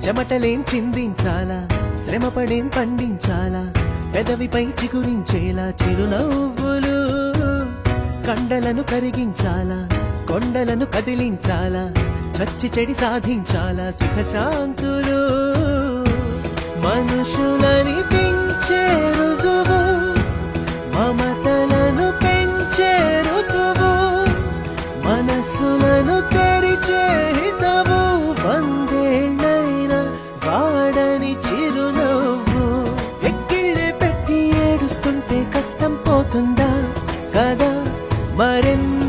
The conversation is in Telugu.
చెమటలేం చిందించాలా, శ్రమపడేం పండించాలా, పెదవిపై చిగురించేలా చిరునవ్వులు. కండలను కరిగించాలా, కొండలను కదిలించాలా, చచ్చి చెడి సాధించాలా సుఖశాంతులు. మనుషులని పెంచే రుజువు, మమతలను పెంచే ఋతువు, మనసులను తెరిచే హితవు, వందేళ్ళైన వాడని చిరునవ్వు. ఎక్కిళ్ళే పెట్టి ఏడుస్తుంటే కష్టం పోతుందా కదా, మరెన్నో